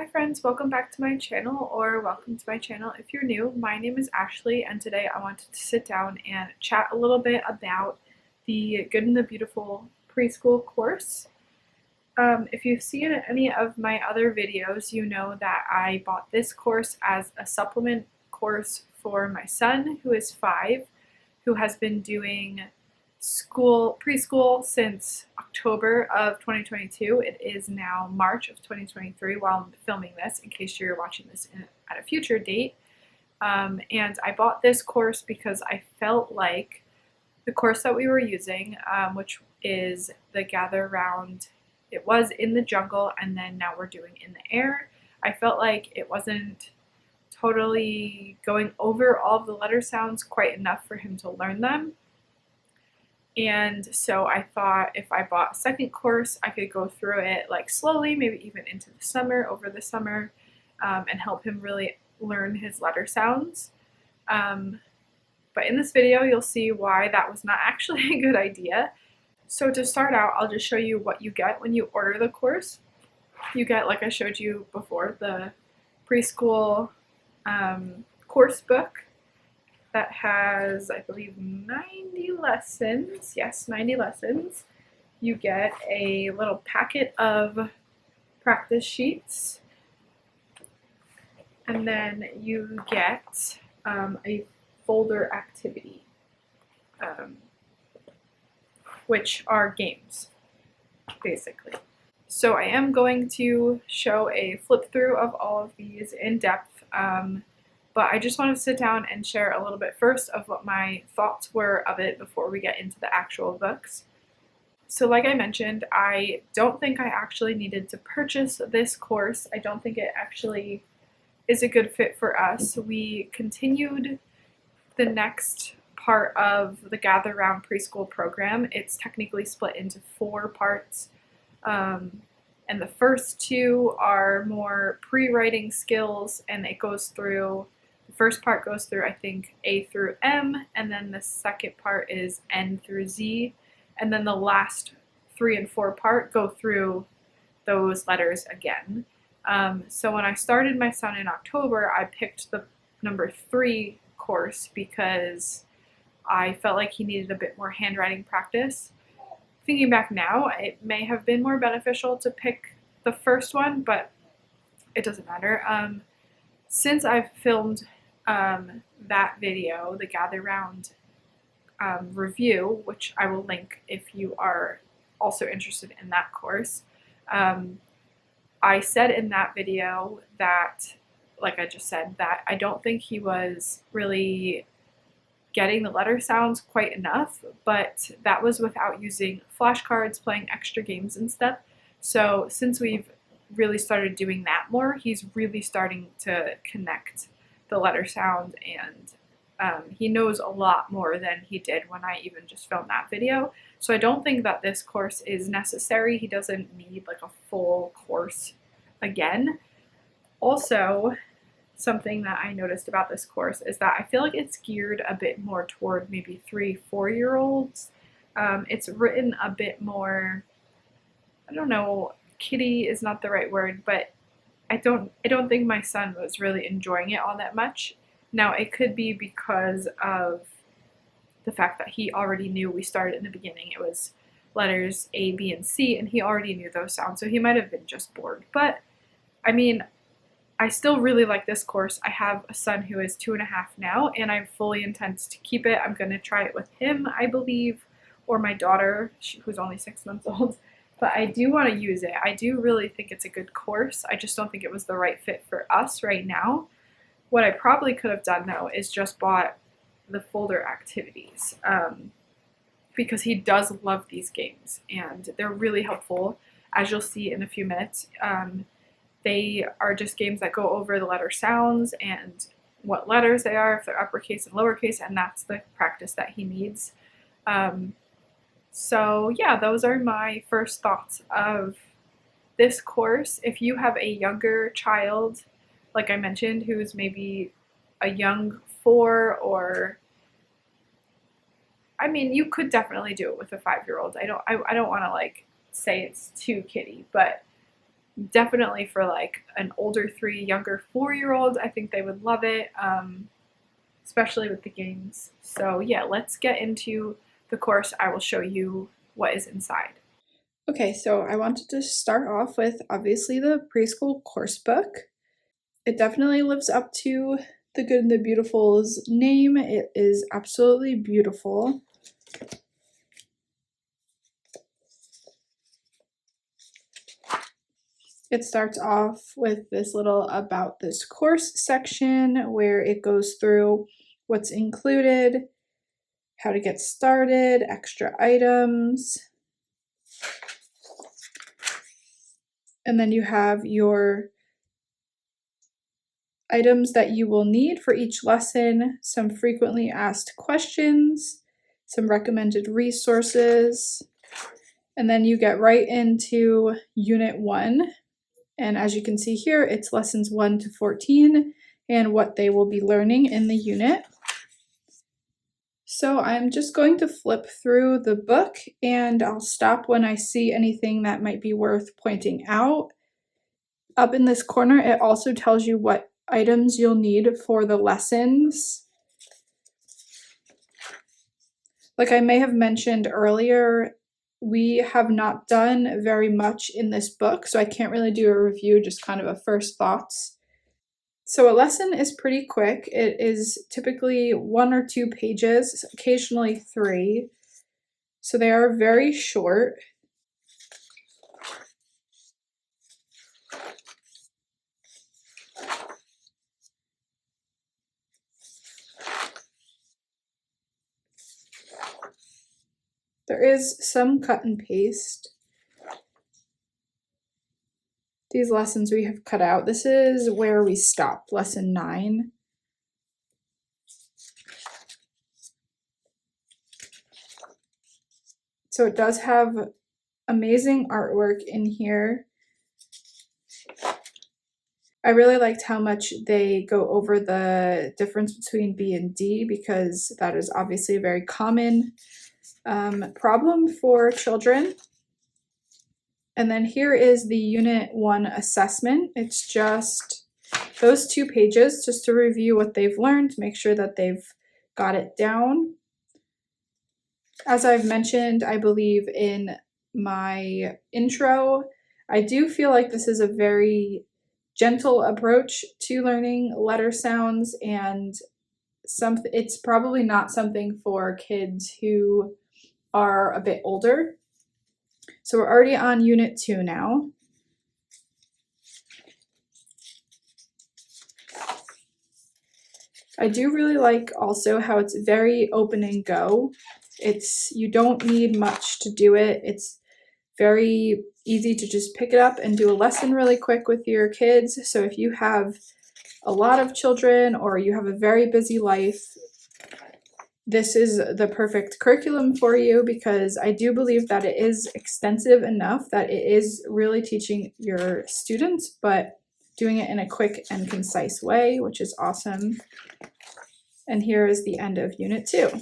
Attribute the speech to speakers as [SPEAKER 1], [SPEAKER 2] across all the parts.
[SPEAKER 1] Hi friends, welcome back to my channel, or welcome to my channel if you're new. My name is Ashley and today I wanted to sit down and chat a little bit about the Good and the Beautiful Preschool course. If you've seen any of my other videos, you know that I bought this course as a supplement course for my son, who is 5, who has been doing preschool since October of 2022. It is now March of 2023 while I'm filming this, in case you're watching this at a future date. And I bought this course because I felt like the course that we were using, which is the Gather Round, it was in the jungle and then now we're doing in the air. I felt like it wasn't totally going over all of the letter sounds quite enough for him to learn them. And so I thought if I bought a second course, I could go through it like slowly, maybe even into the summer, over the summer, and help him really learn his letter sounds. But in this video, you'll see why that was not actually a good idea. So to start out, I'll just show you what you get when you order the course. You get, like I showed you before, the preschool course book that has, I believe, 90 lessons. Yes, 90 lessons. You get a little packet of practice sheets, and then you get a folder activity, which are games, basically. So I am going to show a flip through of all of these in depth, but I just want to sit down and share a little bit first of what my thoughts were of it before we get into the actual books. So like I mentioned, I don't think I actually needed to purchase this course. I don't think it actually is a good fit for us. We continued the next part of the Gather Round preschool program. It's technically split into 4 parts. And the first 2 are more pre-writing skills, and it goes through, the first part goes through, I think, A through M, and then the second part is N through Z, and then the last 3 and 4 part go through those letters again. So when I started my son in October, I picked the number 3 course because I felt like he needed a bit more handwriting practice. Thinking back now, it may have been more beneficial to pick the first one, but it doesn't matter. Since I've filmed that video, the Gather Round review, which I will link if you are also interested in that course, I said in that video that, like I just said, that I don't think he was really getting the letter sounds quite enough, but that was without using flashcards, playing extra games and stuff. So since we've really started doing that more, he's really starting to connect the letter sound, and he knows a lot more than he did when I even just filmed that video. So I don't think that this course is necessary. He doesn't need like a full course again. Also, something that I noticed about this course is that I feel like it's geared a bit more toward maybe 3-4-year-olds. It's written a bit more, I don't know, kiddie is not the right word, but I don't think my son was really enjoying it all that much. Now it could be because of the fact that he already knew we started in the beginning. It was letters A, B, and C, and he already knew those sounds, so he might have been just bored. But I mean, I still really like this course. I have a son who is 2.5 now, and I fully intend to keep it. I'm going to try it with him, I believe, or my daughter, who's only 6 months old. But I do want to use it. I do really think it's a good course. I just don't think it was the right fit for us right now. What I probably could have done, though, is just bought the folder activities, because he does love these games, and they're really helpful, as you'll see in a few minutes. They are just games that go over the letter sounds and what letters they are, if they're uppercase and lowercase, and that's the practice that he needs. So yeah, those are my first thoughts of this course. If you have a younger child, like I mentioned, who's maybe a young 4, or I mean, you could definitely do it with a 5-year-old. I don't want to like say it's too kiddie, but definitely for like an older 3, younger 4-year-old. I think they would love it, especially with the games. So yeah, let's get into the course. I will show you what is inside. Okay, so I wanted to start off with obviously the preschool course book. It definitely lives up to The Good and the Beautiful's name. It is absolutely beautiful. It starts off with this little about this course section where it goes through what's included, how to get started, extra items. And then you have your items that you will need for each lesson, some frequently asked questions, some recommended resources, and then you get right into Unit 1. And as you can see here, it's lessons 1 to 14 and what they will be learning in the unit. So I'm just going to flip through the book and I'll stop when I see anything that might be worth pointing out. Up in this corner, it also tells you what items you'll need for the lessons. Like I may have mentioned earlier, we have not done very much in this book, so I can't really do a review, just kind of a first thoughts. So a lesson is pretty quick. It is typically 1 or 2 pages, occasionally 3. So they are very short. There is some cut and paste. These lessons we have cut out. This is where we stopped, lesson 9. So it does have amazing artwork in here. I really liked how much they go over the difference between B and D, because that is obviously a very common problem for children. And then here is the Unit 1 assessment. It's just those 2 pages just to review what they've learned, make sure that they've got it down. As I've mentioned, I believe in my intro, I do feel like this is a very gentle approach to learning letter sounds, and it's probably not something for kids who are a bit older. So we're already on Unit 2 now. I do really like also how it's very open and go. You don't need much to do it. It's very easy to just pick it up and do a lesson really quick with your kids. So if you have a lot of children or you have a very busy life, this is the perfect curriculum for you, because I do believe that it is extensive enough that it is really teaching your students, but doing it in a quick and concise way, which is awesome. And here is the end of Unit 2.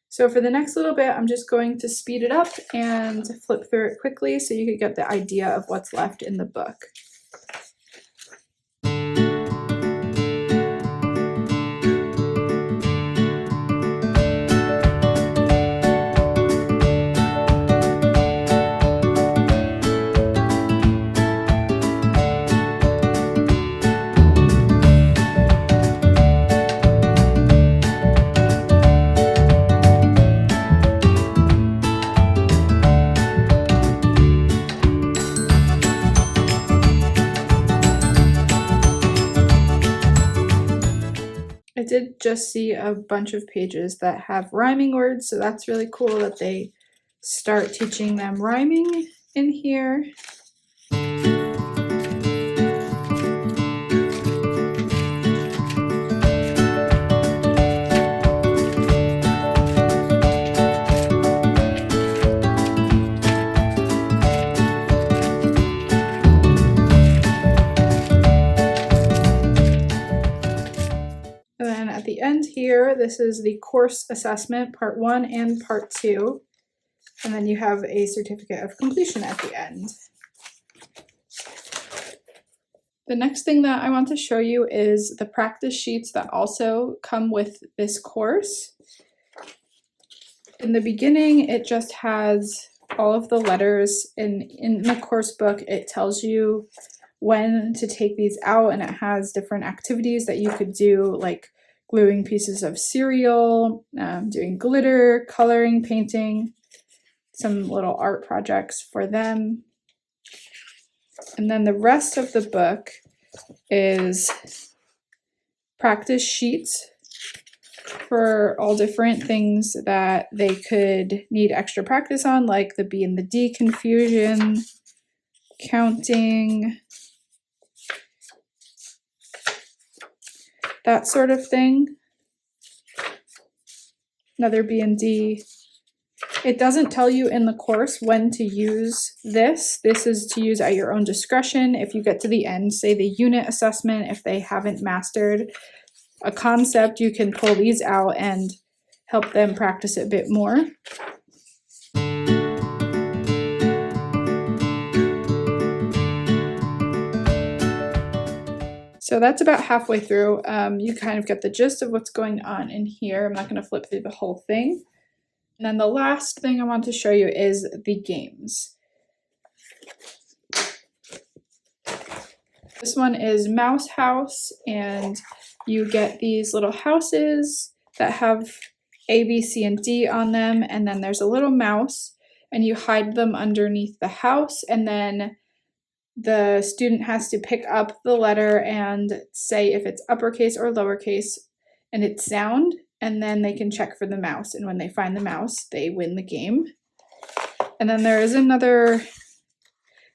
[SPEAKER 1] So for the next little bit, I'm just going to speed it up and flip through it quickly so you could get the idea of what's left in the book. I did just see a bunch of pages that have rhyming words, so that's really cool that they start teaching them rhyming in here. And then at the end here, this is the course assessment, part 1 and part 2. And then you have a certificate of completion at the end. The next thing that I want to show you is the practice sheets that also come with this course. In the beginning, it just has all of the letters. In the course book, it tells you when to take these out, and it has different activities that you could do, like gluing pieces of cereal, doing glitter, coloring, painting, some little art projects for them. And then the rest of the book is practice sheets for all different things that they could need extra practice on, like the B and the D confusion, counting, that sort of thing. Another B and D. It doesn't tell you in the course when to use this. This is to use at your own discretion. If you get to the end, say the unit assessment, if they haven't mastered a concept, you can pull these out and help them practice it a bit more. So that's about halfway through. You kind of get the gist of what's going on in here. I'm not going to flip through the whole thing. And then the last thing I want to show you is the games. This one is Mouse House, and you get these little houses that have A, B, C, and D on them, and then there's a little mouse, and you hide them underneath the house, and then the student has to pick up the letter and say if it's uppercase or lowercase and its sound, and then they can check for the mouse, and when they find the mouse, they win the game. And then there is another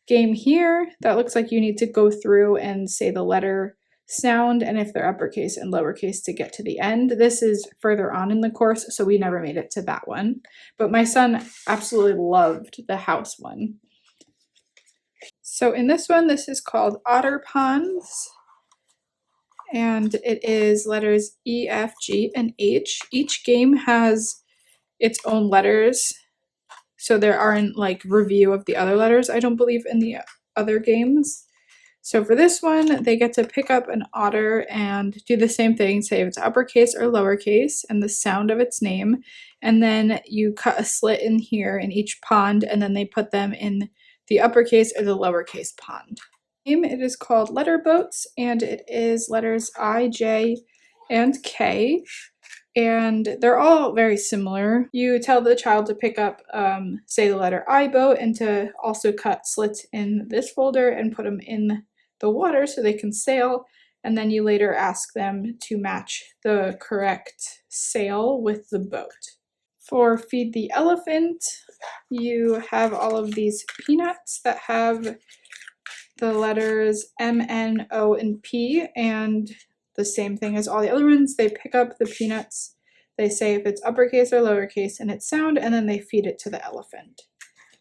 [SPEAKER 1] game here that looks like you need to go through and say the letter sound and if they're uppercase and lowercase to get to the end. This is further on in the course, so we never made it to that one. But my son absolutely loved the house one. So in this one, this is called Otter Ponds, and it is letters E, F, G, and H. Each game has its own letters, so there aren't like review of the other letters, I don't believe, in the other games. So for this one, they get to pick up an otter and do the same thing, say if it's uppercase or lowercase and the sound of its name, and then you cut a slit in here in each pond, and then they put them in the uppercase or the lowercase pond. It is called Letter Boats, and it is letters I, J, and K, and they're all very similar. You tell the child to pick up, say, the letter I boat, and to also cut slits in this folder and put them in the water so they can sail, and then you later ask them to match the correct sail with the boat. For Feed the Elephant, you have all of these peanuts that have the letters M, N, O, and P, and the same thing as all the other ones. They pick up the peanuts, they say if it's uppercase or lowercase and its sound, and then they feed it to the elephant.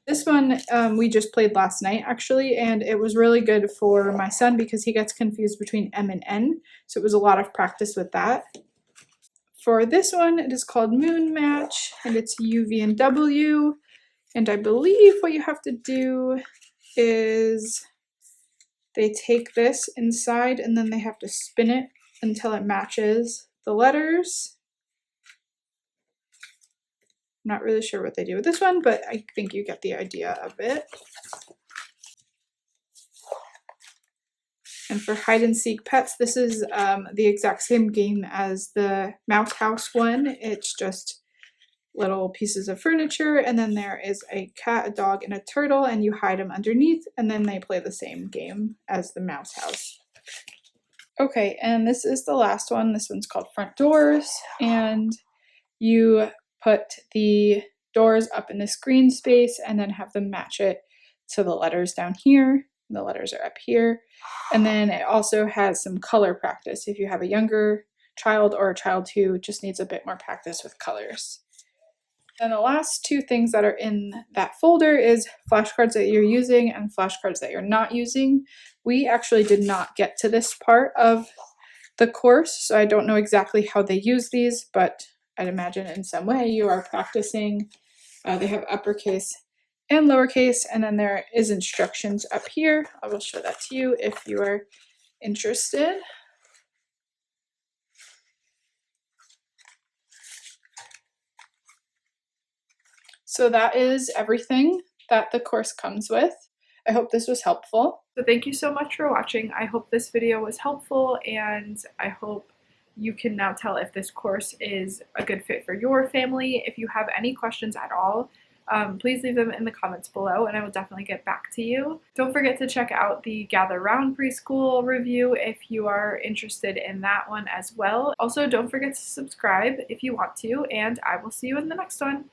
[SPEAKER 1] This one we just played last night actually, and it was really good for my son because he gets confused between M and N, so it was a lot of practice with that. For this one, it is called Moon Match, and it's U, V, and W, and I believe what you have to do is they take this inside and then they have to spin it until it matches the letters. I'm not really sure what they do with this one, but I think you get the idea of it. And for Hide and Seek Pets, this is the exact same game as the Mouse House one. It's just little pieces of furniture, and then there is a cat, a dog, and a turtle, and you hide them underneath, and then they play the same game as the Mouse House. Okay, and this is the last one. This one's called Front Doors, and you put the doors up in this green space and then have them match it to the letters down here. The letters are up here. And then it also has some color practice if you have a younger child or a child who just needs a bit more practice with colors. And the last two things that are in that folder is flashcards that you're using and flashcards that you're not using. We actually did not get to this part of the course, so I don't know exactly how they use these, but I'd imagine in some way you are practicing They have uppercase and lowercase, and then there is instructions up here. I will show that to you if you are interested. So that is everything that the course comes with. I hope this was helpful. So thank you so much for watching. I hope this video was helpful, and I hope you can now tell if this course is a good fit for your family. If you have any questions at all, please leave them in the comments below and I will definitely get back to you. Don't forget to check out the Gather Round Preschool review if you are interested in that one as well. Also, don't forget to subscribe if you want to, and I will see you in the next one.